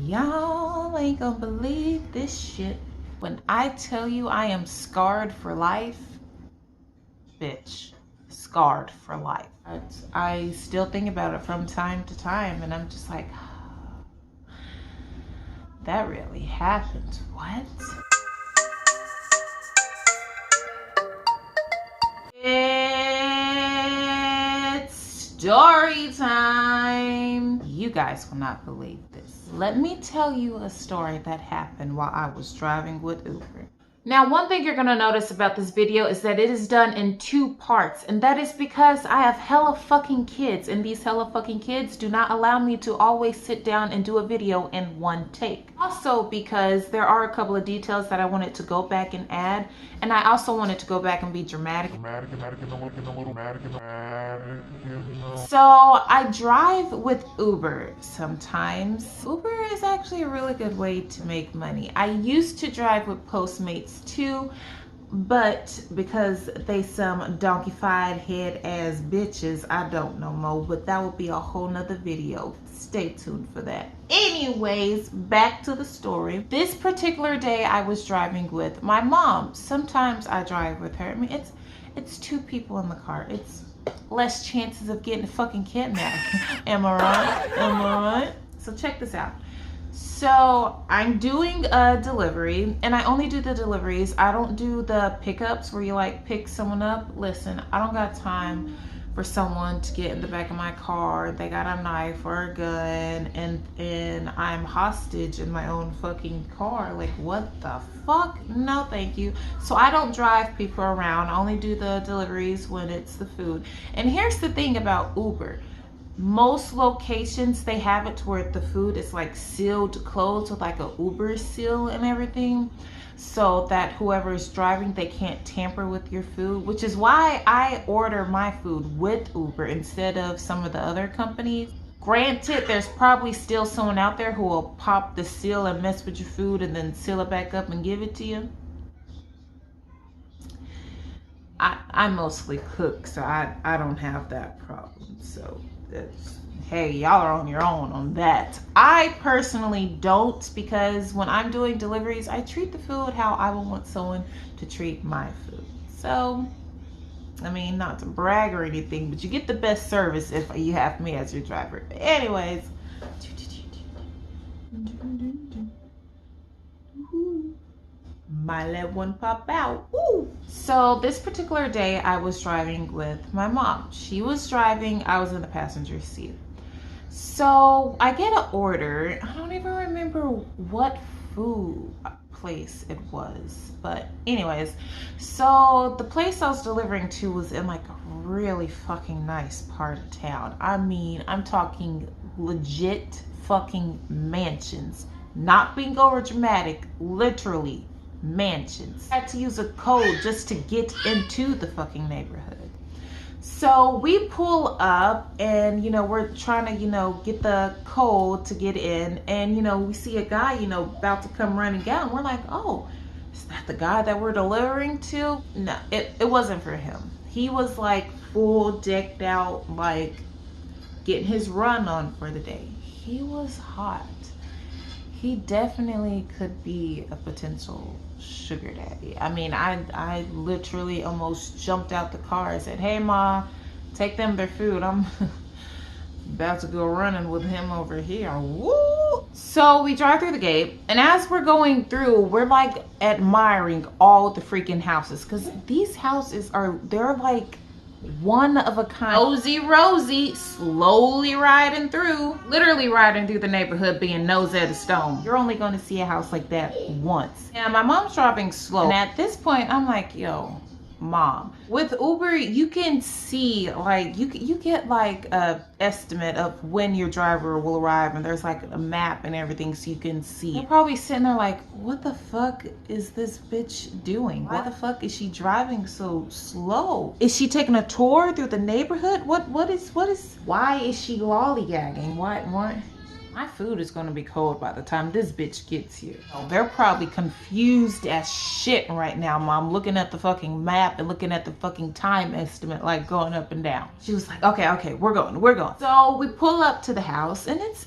Y'all ain't gonna believe this shit. When I tell you I am scarred for life, bitch, scarred for life. I still think about it from time to time, and I'm just like, that really happened. What? It's story time. You guys will not believe this. Let me tell you a story that happened while I was driving with Uber. Now, one thing you're gonna notice about this video is that it is done in 2 parts, and that is because I have hella fucking kids, and these hella fucking kids do not allow me to always sit down and do a video in 1 take. Also because there are a couple of details that I wanted to go back and add, and I also wanted to go back and be dramatic. So I drive with Uber sometimes. Uber is actually a really good way to make money. I used to drive with Postmates too, but because they some donkey-fied head ass bitches, I don't know more, but that would be a whole nother video. Stay tuned for that. Anyways, back to the story. This particular day I was driving with my mom. Sometimes I drive with her. I mean, it's 2 people in the car. It's less chances of getting fucking kidnapped. Am I right? Am I right? So check this out. So I'm doing a delivery, and I only do the deliveries. I don't do the pickups where you like pick someone up. Listen, I don't got time for someone to get in the back of my car. They got a knife or a gun, and I'm hostage in my own fucking car. Like, what the fuck? No, thank you. So I don't drive people around. I only do the deliveries when it's the food. And here's the thing about Uber. Most locations, they have it to where the food is like sealed closed with like a Uber seal and everything, so that whoever is driving, they can't tamper with your food, which is why I order my food with Uber instead of some of the other companies. Granted, there's probably still someone out there who will pop the seal and mess with your food and then seal it back up and give it to you. I mostly cook, so I don't have that problem. So hey, y'all are on your own on that. I personally don't, because when I'm doing deliveries, I treat the food how I would want someone to treat my food. So, I mean, not to brag or anything, but you get the best service if you have me as your driver. Anyways. Might let one pop out. Ooh. So this particular day I was driving with my mom. She was driving, I was in the passenger seat. So I get an order. I don't even remember what food place it was, but anyways, so the place I was delivering to was in like a really fucking nice part of town. I mean, I'm talking legit fucking mansions, not being over dramatic, literally mansions. I had to use a code just to get into the fucking neighborhood. So we pull up, and we're trying to get the code to get in, and we see a guy about to come running down. We're like, oh, is that the guy that we're delivering to? No, it wasn't for him. He was like full decked out, like getting his run on for the day. He was hot. He definitely could be a potential sugar daddy. I mean, I literally almost jumped out the car and said, hey ma, take them their food. I'm about to go running with him over here. Woo! So we drive through the gate, and as we're going through, we're like admiring all the freaking houses, because these houses they're like one of a kind. Rosie slowly riding through, literally riding through the neighborhood, being nose at a stone. You're only going to see a house like that once. And my mom's driving slow, and at this point I'm like, yo mom, with Uber you can see, like, you get like a estimate of when your driver will arrive, and there's like a map and everything, so you can see. You're probably sitting there like, what the fuck is this bitch doing? Why the fuck is she driving so slow? Is she taking a tour through the neighborhood? Why is she lollygagging? What? My food is gonna be cold by the time this bitch gets here. They're probably confused as shit right now, mom, looking at the fucking map and looking at the fucking time estimate, like going up and down. She was like, okay, we're going. So we pull up to the house, and it's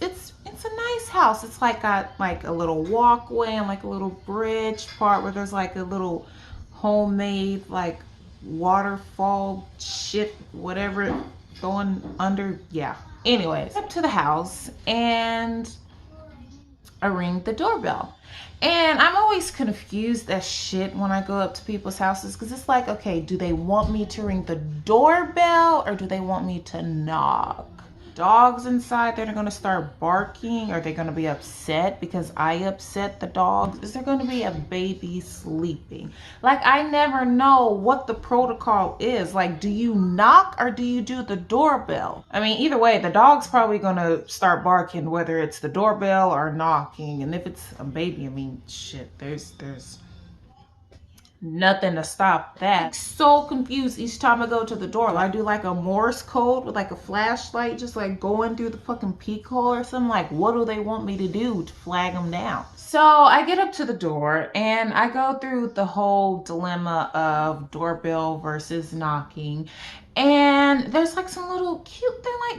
It's a nice house. It's like got like a little walkway and like a little bridge part where there's like a little homemade like waterfall shit, whatever, going under. Yeah. Anyways, up to the house and I ring the doorbell. And I'm always confused as shit when I go up to people's houses because it's like, okay, do they want me to ring the doorbell or do they want me to knock? Dogs inside, they're going to start barking. Are they going to be upset because I upset the dogs? Is there going to be a baby sleeping? Like, I never know what the protocol is. Like, do you knock or do you do the doorbell? I mean, either way, the dog's probably going to start barking, whether it's the doorbell or knocking. And if it's a baby, I mean, shit, there's nothing to stop that. I'm so confused each time I go to the door. I do like a Morse code with like a flashlight, just like going through the fucking peek hole or something. Like, what do they want me to do to flag them down? So I get up to the door and I go through the whole dilemma of doorbell versus knocking. And there's like some little cute,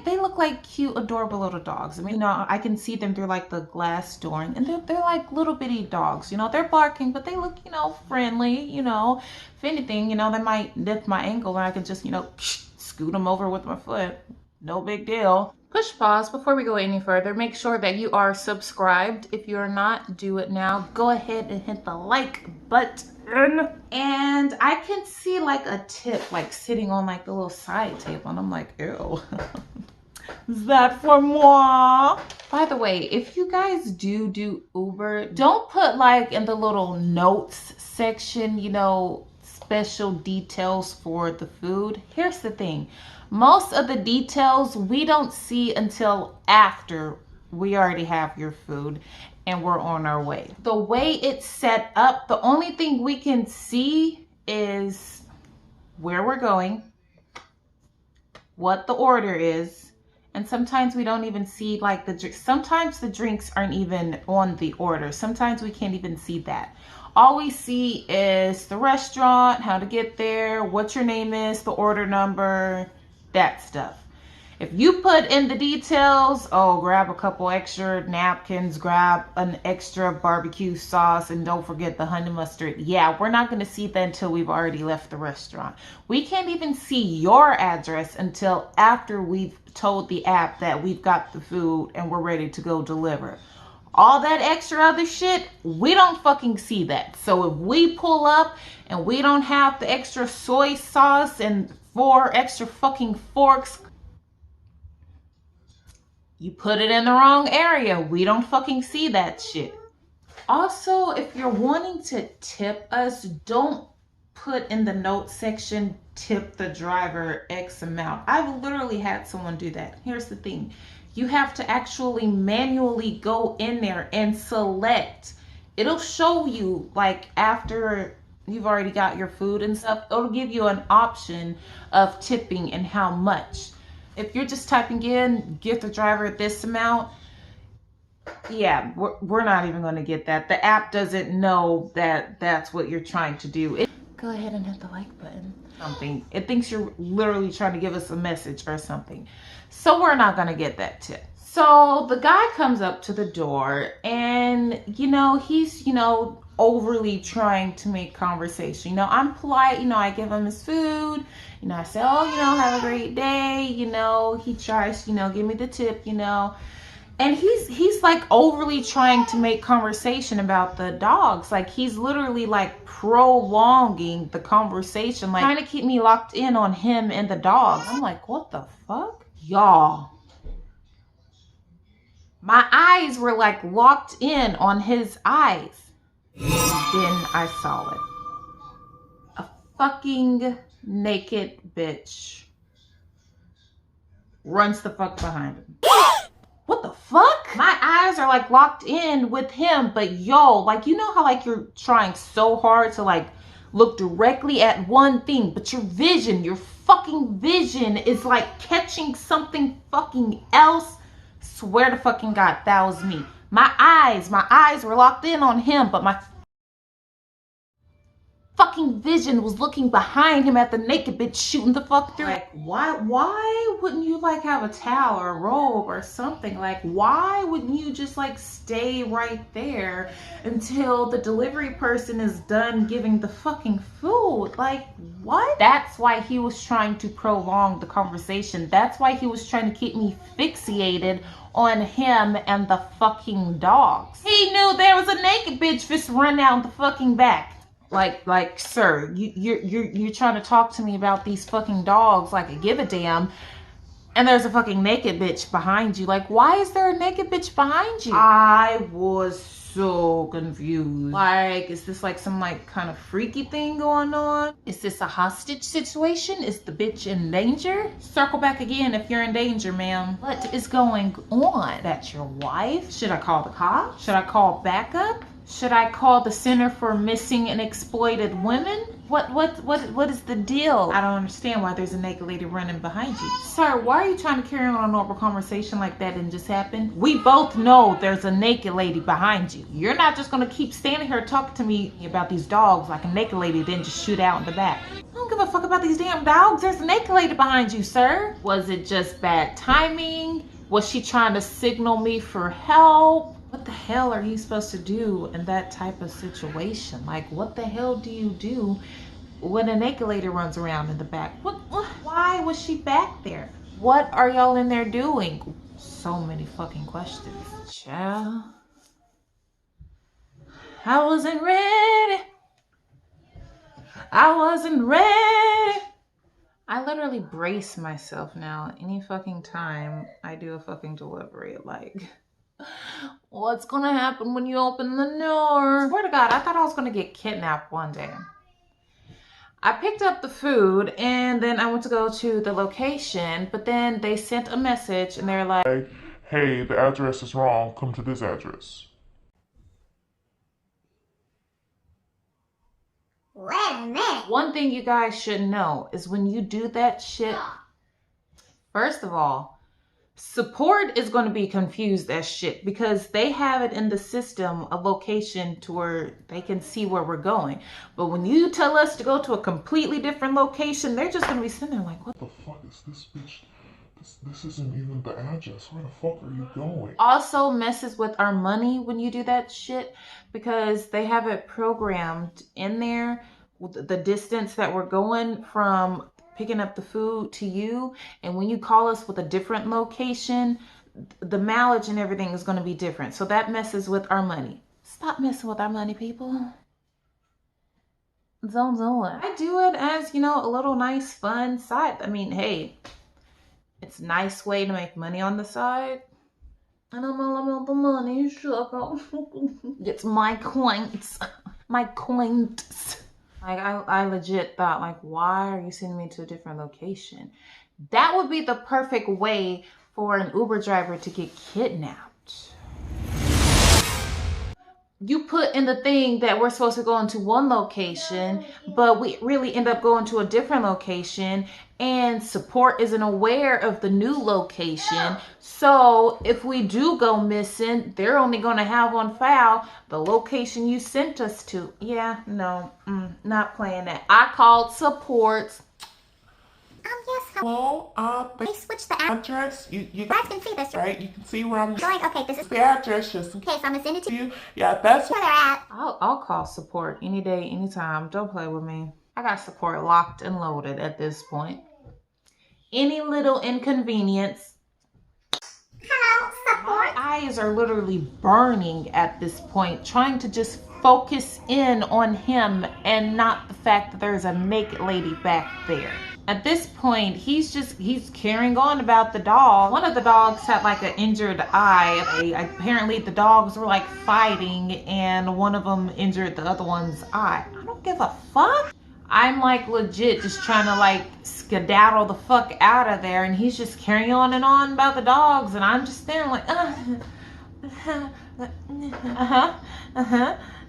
they look like cute, adorable little dogs. I mean, you know, I can see them through like the glass door and they're like little bitty dogs, you know, they're barking, but they look, you know, friendly, you know, if anything, you know, they might nip my ankle and I can just, you know, scoot them over with my foot. No big deal. Push pause before we go any further. Make sure that you are subscribed. If you're not, do it now. Go ahead and hit the like button. And I can see like a tip like sitting on like the little side table and I'm like, ew. Is that for moi? By the way, if you guys do Uber, don't put like in the little notes section, you know, special details for the food. Here's the thing. Most of the details we don't see until after we already have your food and we're on our way. The way it's set up, the only thing we can see is where we're going, what the order is, and sometimes we don't even see like the drinks. Sometimes the drinks aren't even on the order. Sometimes we can't even see that. All we see is the restaurant, how to get there, what your name is, the order number, that stuff. If you put in the details, oh, grab a couple extra napkins, grab an extra barbecue sauce, and don't forget the honey mustard. Yeah, we're not going to see that until we've already left the restaurant. We can't even see your address until after we've told the app that we've got the food and we're ready to go deliver. All that extra other shit, we don't fucking see that. So if we pull up and we don't have the extra soy sauce and 4 extra fucking forks, you put it in the wrong area. We don't fucking see that shit. Also, if you're wanting to tip us, don't put in the notes section, tip the driver X amount. I've literally had someone do that. Here's the thing. You have to actually manually go in there and select. It'll show you like after you've already got your food and stuff, it'll give you an option of tipping and how much. If you're just typing in, get the driver this amount, yeah, we're not even going to get that. The app doesn't know that that's what you're trying to do. Go ahead and hit the like button. Something. It thinks you're literally trying to give us a message or something. So we're not going to get that tip. So the guy comes up to the door and, you know, he's, you know, overly trying to make conversation. You know, I'm polite, you know, I give him his food, you know, I say, oh, you know, have a great day, you know, he tries, you know, give me the tip, you know, and he's like overly trying to make conversation about the dogs. Like he's literally like prolonging the conversation, like trying to keep me locked in on him and the dogs. I'm like, what the fuck? Y'all, my eyes were like locked in on his eyes. Then I saw it. A fucking naked bitch runs the fuck behind him. What the fuck? My eyes are like locked in with him, but yo, like, you know how like you're trying so hard to like look directly at one thing, but your fucking vision is like catching something fucking else. Swear to fucking God, that was me. My eyes were locked in on him, but fucking vision was looking behind him at the naked bitch shooting the fuck through. Like, why wouldn't you like have a towel or a robe or something? Like, why wouldn't you just like stay right there until the delivery person is done giving the fucking food? Like, what? That's why he was trying to prolong the conversation. That's why he was trying to keep me fixated on him and the fucking dogs. He knew there was a naked bitch just run out the fucking back. Like, sir, you're trying to talk to me about these fucking dogs like I give a damn, and there's a fucking naked bitch behind you. Like, why is there a naked bitch behind you? I was so confused. Like, is this like some like kind of freaky thing going on? Is this a hostage situation? Is the bitch in danger? Circle back again if you're in danger, ma'am. What is going on? That's your wife? Should I call the cops? Should I call backup? Should I call the Center for Missing and Exploited Women? What is the deal? I don't understand why there's a naked lady running behind you. Sir, why are you trying to carry on a normal conversation like that and just happened? We both know there's a naked lady behind you. You're not just gonna keep standing here talking to me about these dogs like a naked lady, then just shoot out in the back. I don't give a fuck about these damn dogs. There's a naked lady behind you, sir. Was it just bad timing? Was she trying to signal me for help? What the hell are you supposed to do in that type of situation? Like, what the hell do you do when a naked lady runs around in the back? What? Why was she back there? What are y'all in there doing? So many fucking questions. Child, I wasn't ready. I wasn't ready. I literally brace myself now any fucking time I do a fucking delivery. Like, what's gonna happen when you open the door? Swear to God, I thought I was gonna get kidnapped one day. I picked up the food and then I went to go to the location, but then they sent a message and they're like, hey, the address is wrong. Come to this address. Wait a minute. one thing you guys should know is when you do that shit, first of all, support is going to be confused as shit because they have it in the system, a location to where they can see where we're going. But when you tell us to go to a completely different location, they're just going to be sitting there like, what the fuck is this bitch? This isn't even the address. Where the fuck are you going? Also messes with our money when you do that shit because they have it programmed in there, the distance that we're going from picking up the food to you, and when you call us with a different location, the mileage and everything is going to be different. So that messes with our money. Stop messing with our money, people. Don't do it. I do it as, you know, a little nice fun side. I mean, hey, it's a nice way to make money on the side. And I'm all about the money, sugar. It's my coins. My coins. Like, I legit thought, like, why are you sending me to a different location? That would be the perfect way for an Uber driver to get kidnapped. You put in the thing that we're supposed to go into one location, but we really end up going to a different location, and support isn't aware of the new location. So if we do go missing, they're only going to have on file the location you sent us to. Yeah, no, not playing that. I called support. Yes, Hello, they switched the address. You guys can see this, right? You can see where I'm going. Okay, this is the address. Just in okay, so I'm gonna send it to you. Yeah, that's where they're at. I'll call support any day, anytime. Don't play with me. I got support locked and loaded at this point. Any little inconvenience. Hello, support. My eyes are literally burning at this point, trying to just focus in on him and not the fact that there's a naked lady back there. At this point, he's carrying on about the dog. One of the dogs had like an injured eye. Apparently the dogs were like fighting and one of them injured the other one's eye. I don't give a fuck. I'm like legit just trying to like skedaddle the fuck out of there, and he's just carrying on and on about the dogs, and I'm just standing like,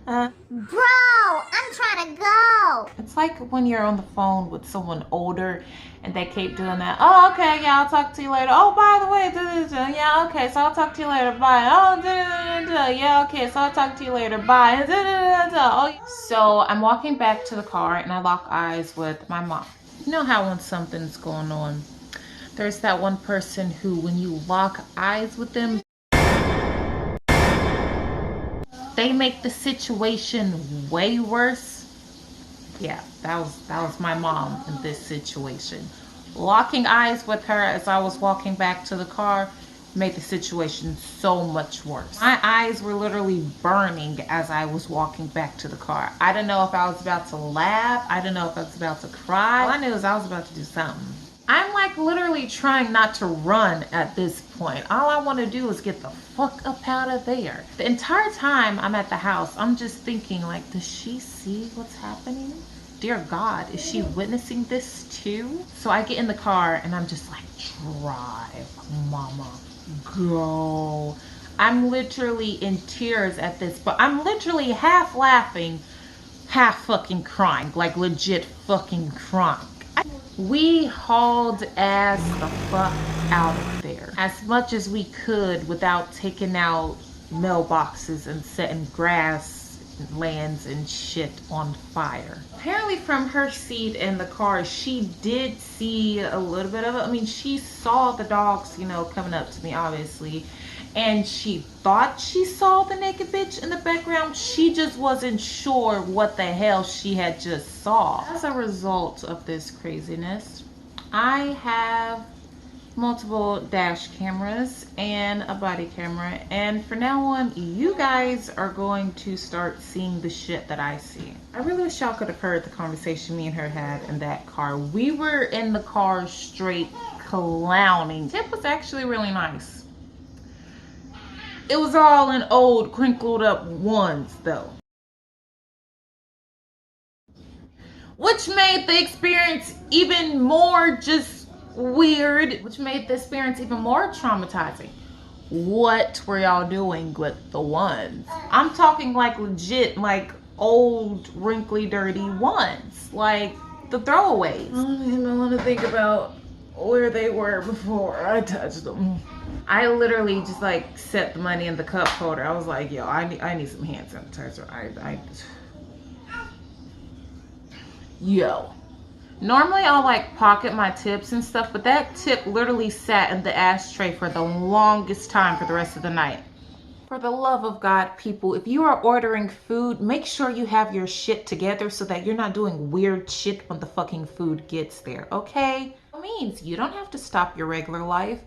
Bro, I'm trying to go. It's like when you're on the phone with someone older and they keep doing that. Oh, okay, yeah, I'll talk to you later. Oh, by the way, yeah, okay, so I'll talk to you later. Bye. Oh, yeah, okay, so I'll talk to you later. Bye. Oh, so I'm walking back to the car and I lock eyes with my mom. You know how when something's going on, there's that one person who, when you lock eyes with them, they make the situation way worse. Yeah, that was my mom in this situation. Locking eyes with her as I was walking back to the car made the situation so much worse. My eyes were literally burning as I was walking back to the car. I didn't know if I was about to laugh. I didn't know if I was about to cry. All I knew is I was about to do something. I'm like literally trying not to run at this point. All I want to do is get the fuck up out of there. The entire time I'm at the house, I'm just thinking like, does she see what's happening? Dear God, is she witnessing this too? So I get in the car and I'm just like, drive, mama, go. I'm literally in tears at this, but I'm literally half laughing, half fucking crying, like legit fucking crying. We hauled ass the fuck out of there as much as we could without taking out mailboxes and setting grass lands and shit on fire. Apparently from her seat in the car, she did see a little bit of it. I mean, she saw the dogs, you know, coming up to me, obviously. And she thought she saw the naked bitch in the background. She just wasn't sure what the hell she had just saw. As a result of this craziness, I have multiple dash cameras and a body camera, and for now on you guys are going to start seeing the shit that I see. I really wish y'all could have heard the conversation me and her had in that car. We were in the car straight clowning. Tip was actually really nice. It was all in old crinkled up ones though, which made the experience even more just weird, which made the experience even more traumatizing. What were y'all doing with the ones? I'm talking like legit, like old wrinkly dirty ones, like the throwaways. I don't even want to think about where they were before I touched them. I literally just like set the money in the cup holder. I was like, yo, I need some hand sanitizer. Yo. Normally I'll like pocket my tips and stuff, but that tip literally sat in the ashtray for the longest time for the rest of the night. For the love of God, people, if you are ordering food, make sure you have your shit together so that you're not doing weird shit when the fucking food gets there, okay? It means you don't have to stop your regular life.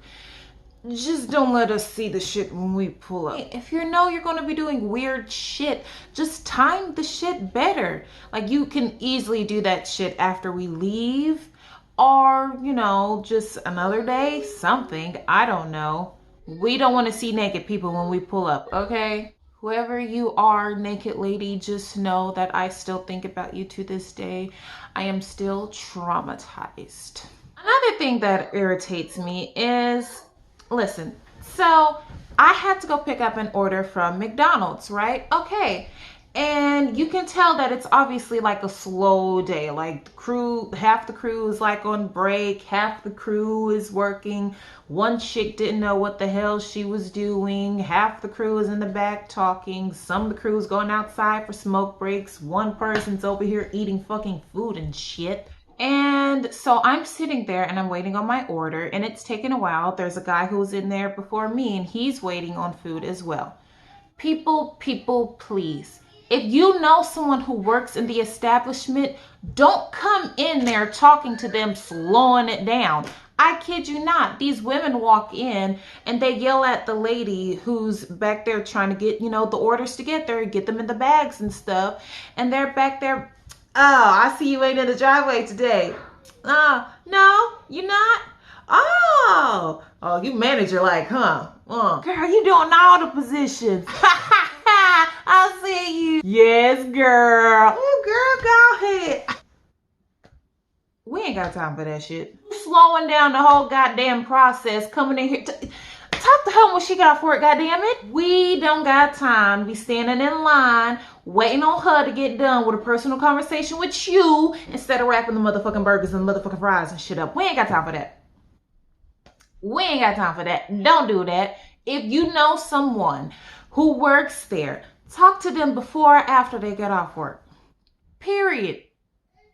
Just don't let us see the shit when we pull up. If you know you're gonna be doing weird shit, just time the shit better. Like you can easily do that shit after we leave, or, you know, just another day, something, I don't know. We don't want to see naked people when we pull up, okay? Whoever you are, naked lady, just know that I still think about you to this day. I am still traumatized. Another thing that irritates me is, listen, so I had to go pick up an order from McDonald's, right? Okay. And you can tell that it's obviously like a slow day. Like the crew, half the crew is like on break, half the crew is working. One chick didn't know what the hell she was doing. Half the crew is in the back talking. Some of the crew is going outside for smoke breaks. One person's over here eating fucking food and shit. And so I'm sitting there and I'm waiting on my order, and it's taken a while. There's a guy who was in there before me and he's waiting on food as well. People, please. If you know someone who works in the establishment, don't come in there talking to them, slowing it down. I kid you not. These women walk in and they yell at the lady who's back there trying to get, you know, the orders together, get them in the bags and stuff. And they're back there. Oh, I see you ain't in the driveway today. No, you not? Oh, you manager like, huh? Girl, you doing all the positions. I see you. Yes, girl. Oh, girl, go ahead. We ain't got time for that shit. Slowing down the whole goddamn process, coming in here. Talk to come when she get off work, goddammit. We don't got time to be standing in line waiting on her to get done with a personal conversation with you instead of wrapping the motherfucking burgers and motherfucking fries and shit up. We ain't got time for that. We ain't got time for that. Don't do that. If you know someone who works there, talk to them before or after they get off work. Period.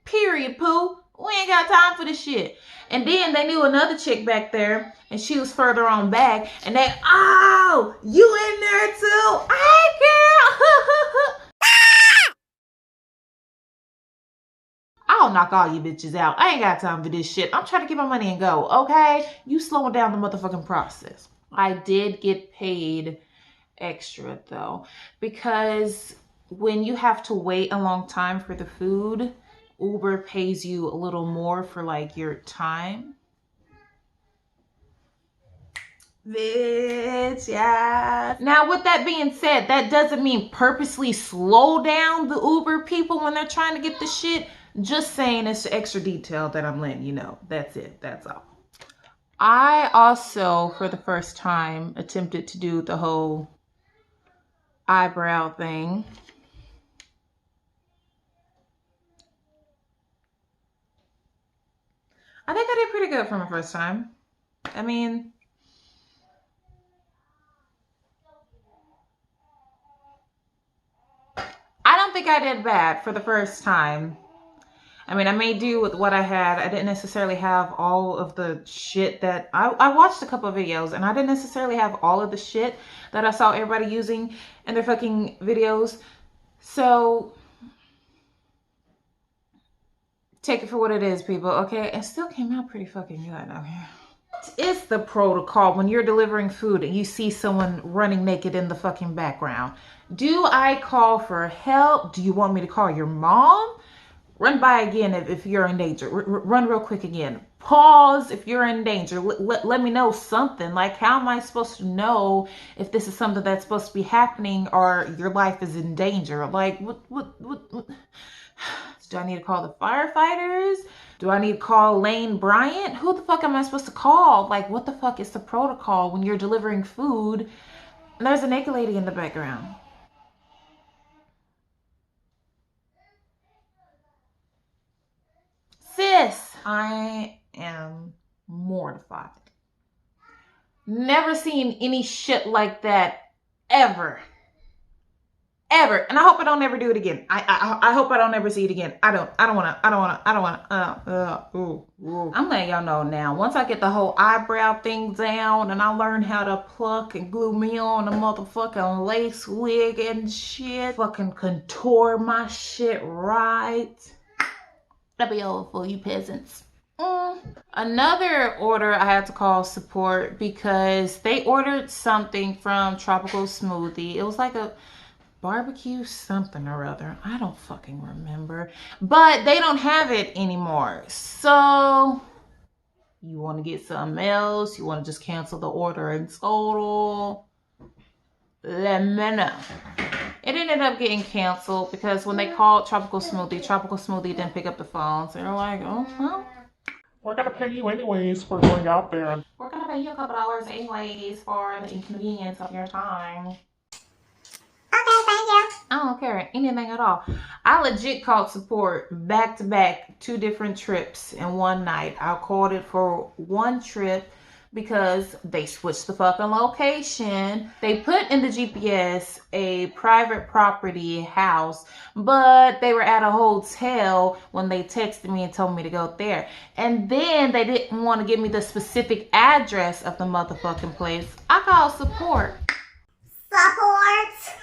Period, poo. We ain't got time for this shit. And then they knew another chick back there, and she was further on back, and they, oh, you in there too? Hey, girl. I'll knock all you bitches out. I ain't got time for this shit. I'm trying to get my money and go, okay? You slowing down the motherfucking process. I did get paid extra, though, because when you have to wait a long time for the food, Uber pays you a little more for like your time. Bitch, yeah. Now, with that being said, that doesn't mean purposely slow down the Uber people when they're trying to get the shit. Just saying it's extra detail that I'm letting you know. That's it. That's all. I also, for the first time, attempted to do the whole eyebrow thing. I think I did pretty good for my first time. I mean, I don't think I did bad for the first time. I mean, I made do with what I had. I didn't necessarily have all of the shit that I watched a couple of videos, and I didn't necessarily have all of the shit that I saw everybody using in their fucking videos. So take it for what it is, people, okay? It still came out pretty fucking good, okay? It's the protocol when you're delivering food and you see someone running naked in the fucking background. Do I call for help? Do you want me to call your mom? Run by again if you're in danger. Run real quick again. Pause if you're in danger. Let me know something. Like, how am I supposed to know if this is something that's supposed to be happening or your life is in danger? Like, what? Do I need to call the firefighters? Do I need to call Lane Bryant? Who the fuck am I supposed to call? Like, what the fuck is the protocol when you're delivering food and there's a naked lady in the background? Sis, I am mortified. Never seen any shit like that ever. Ever. And I hope I don't ever do it again. I hope I don't ever see it again. I don't wanna. I'm letting y'all know now. Once I get the whole eyebrow thing down and I learn how to pluck and glue me on a motherfucking lace wig and shit, fucking contour my shit right, that'll be over for you peasants. Another order I had to call support because they ordered something from Tropical Smoothie. It was like a barbecue something or other. I don't fucking remember. But they don't have it anymore. So you want to get something else? You want to just cancel the order in total? Let me know. It ended up getting canceled because when they called Tropical Smoothie didn't pick up the phone. So they're like, oh, well, We're gonna pay you anyways for going out there and we're going to pay you a couple dollars anyways for the inconvenience of your time. Okay, thank you. I don't care anything at all. I legit called support back to back, 2 different trips in one night. I called it for one trip because they switched the fucking location. They put in the GPS a private property house, but they were at a hotel when they texted me and told me to go there. And then they didn't want to give me the specific address of the motherfucking place. I called support. Support?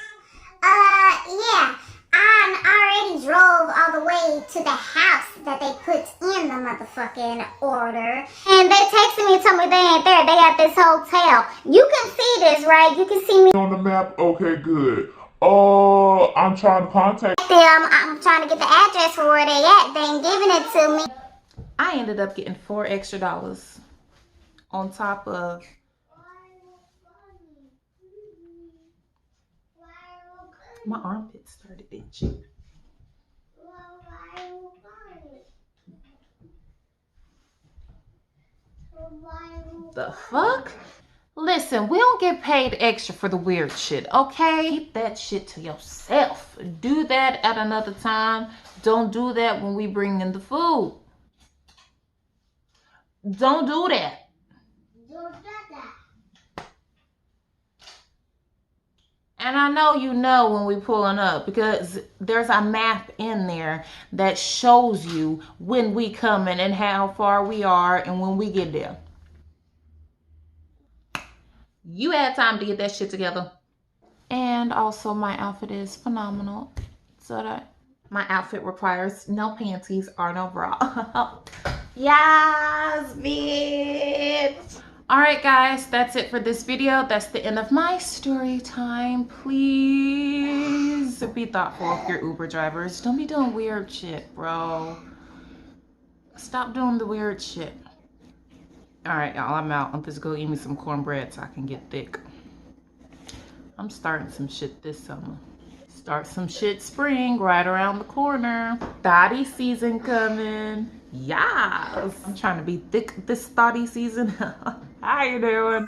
Yeah. I already drove all the way to the house that they put in the motherfucking order. And they texted me and told me they ain't there. They at this hotel. You can see this, right? You can see me on the map. Okay, good. I'm trying to contact them. I'm trying to get the address for where they at. They ain't giving it to me. I ended up getting $4 extra on top of my armpits started itching. The fuck? Listen, we don't get paid extra for the weird shit, okay? Keep that shit to yourself. Do that at another time. Don't do that when we bring in the food. Don't do that. Don't do that. And I know you know when we pulling up because there's a map in there that shows you when we coming and how far we are and when we get there. You had time to get that shit together. And also my outfit is phenomenal. So that my outfit requires no panties or no bra. Yes, bitch. All right, guys, that's it for this video. That's the end of my story time. Please be thoughtful of your Uber drivers. Don't be doing weird shit, bro. Stop doing the weird shit. All right, y'all, I'm out. I'm just gonna eat me some cornbread so I can get thick. I'm starting some shit this summer. Start some shit spring right around the corner. Thotty season coming. Yes. I'm trying to be thick this thotty season. How you doing?